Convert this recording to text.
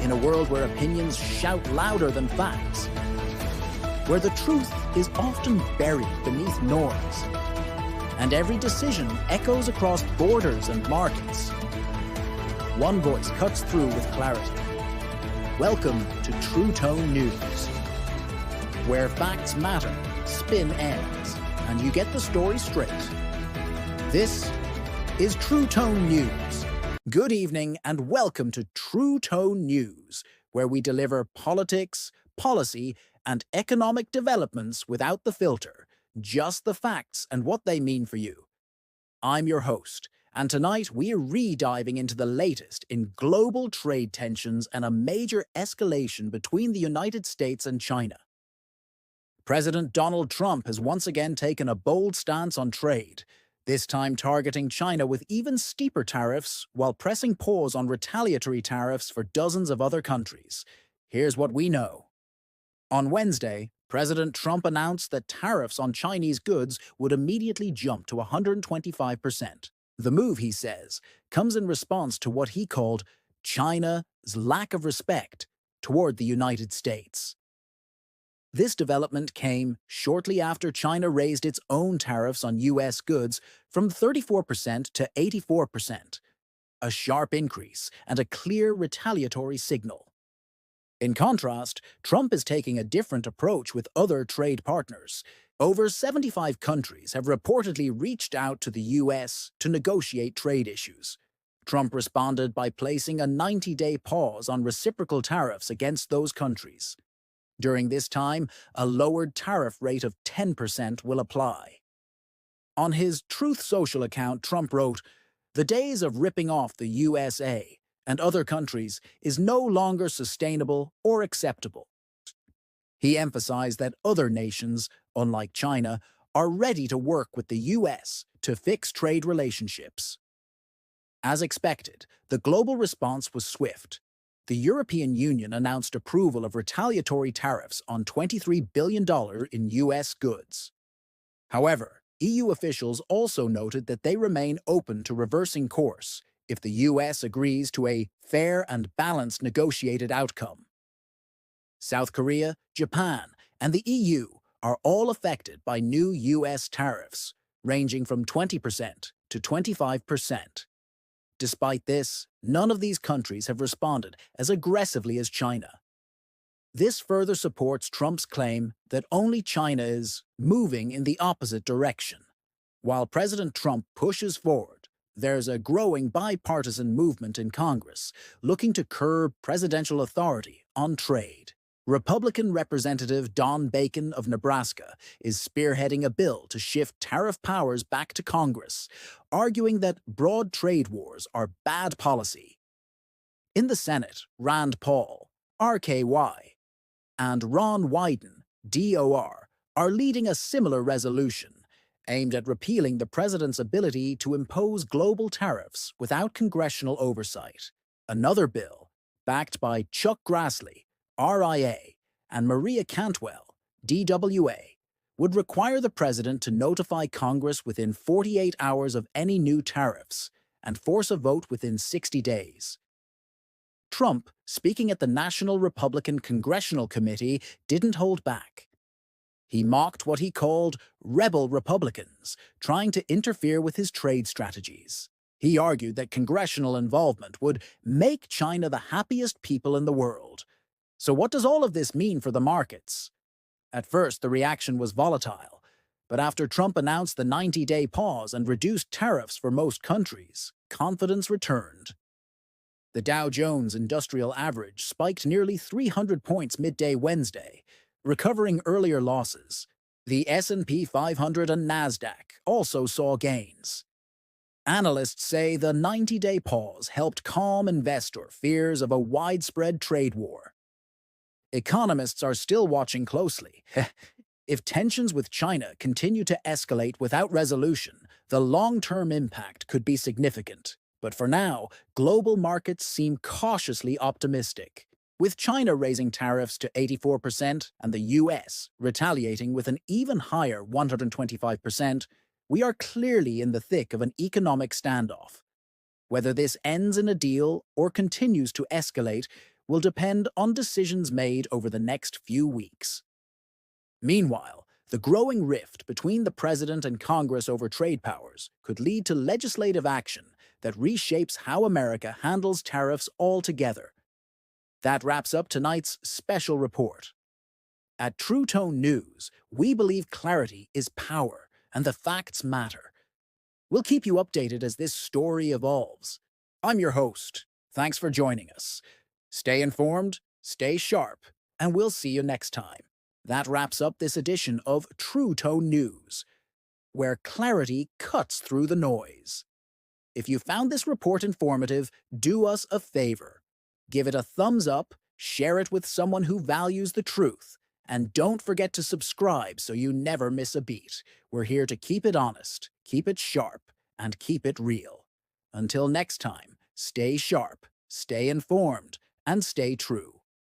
in a world where opinions shout louder than facts, where the truth is often buried beneath noise, and every decision echoes across borders and markets. One voice cuts through with clarity. Welcome to TrueTone News, where facts matter, spin ends, and you get the story straight. This is TrueTone News. Good evening and welcome to TrueTone News, where we deliver politics, policy, and economic developments without the filter, just the facts and what they mean for you. I'm your host, and tonight we're re-diving into the latest in global trade tensions and a major escalation between the United States and China. President Donald Trump has once again taken a bold stance on trade, this time targeting China with even steeper tariffs while pressing pause on retaliatory tariffs for dozens of other countries. Here's what we know. On Wednesday, President Trump announced that tariffs on Chinese goods would immediately jump to 125%. The move, he says, comes in response to what he called China's lack of respect toward the United States. This development came shortly after China raised its own tariffs on U.S. goods from 34% to 84%, a sharp increase and a clear retaliatory signal. In contrast, Trump is taking a different approach with other trade partners. Over 75 countries have reportedly reached out to the U.S. to negotiate trade issues. Trump responded by placing a 90-day pause on reciprocal tariffs against those countries. During this time, a lowered tariff rate of 10% will apply. On his Truth Social account, Trump wrote, "The days of ripping off the USA and other countries is no longer sustainable or acceptable." He emphasized that other nations, unlike China, are ready to work with the U.S. to fix trade relationships. As expected, the global response was swift. The European Union announced approval of retaliatory tariffs on $23 billion in U.S. goods. However, EU officials also noted that they remain open to reversing course if the U.S. agrees to a fair and balanced negotiated outcome. South Korea, Japan, and the EU are all affected by new U.S. tariffs, ranging from 20% to 25%. Despite this, none of these countries have responded as aggressively as China. This further supports Trump's claim that only China is moving in the opposite direction. While President Trump pushes forward, there's a growing bipartisan movement in Congress looking to curb presidential authority on trade. Republican Representative Don Bacon of Nebraska is spearheading a bill to shift tariff powers back to Congress, arguing that broad trade wars are bad policy. In the Senate, Rand Paul, RKY, and Ron Wyden, DOR, are leading a similar resolution, aimed at repealing the president's ability to impose global tariffs without congressional oversight. Another bill, backed by Chuck Grassley, RIA, and Maria Cantwell, DWA, would require the president to notify Congress within 48 hours of any new tariffs and force a vote within 60 days. Trump, speaking at the National Republican Congressional Committee, didn't hold back. He mocked what he called rebel Republicans trying to interfere with his trade strategies. He argued that congressional involvement would make China the happiest people in the world. So what does all of this mean for the markets? At first, the reaction was volatile, but after Trump announced the 90-day pause and reduced tariffs for most countries, confidence returned. The Dow Jones Industrial Average spiked nearly 300 points midday Wednesday, recovering earlier losses. The S&P 500 and Nasdaq also saw gains. Analysts say the 90-day pause helped calm investor fears of a widespread trade war. Economists are still watching closely. If tensions with China continue to escalate without resolution, the long-term impact could be significant. But for now, global markets seem cautiously optimistic. With China raising tariffs to 84% and the US retaliating with an even higher 125%, we are clearly in the thick of an economic standoff. Whether this ends in a deal or continues to escalate, will depend on decisions made over the next few weeks. Meanwhile, the growing rift between the President and Congress over trade powers could lead to legislative action that reshapes how America handles tariffs altogether. That wraps up tonight's special report. At TrueTone News, we believe clarity is power and the facts matter. We'll keep you updated as this story evolves. I'm your host. Thanks for joining us. Stay informed, stay sharp, and we'll see you next time. That wraps up this edition of TrueTone News, where clarity cuts through the noise. If you found this report informative, do us a favor. Give it a thumbs up, share it with someone who values the truth, and don't forget to subscribe so you never miss a beat. We're here to keep it honest, keep it sharp, and keep it real. Until next time, stay sharp, stay informed, and stay true.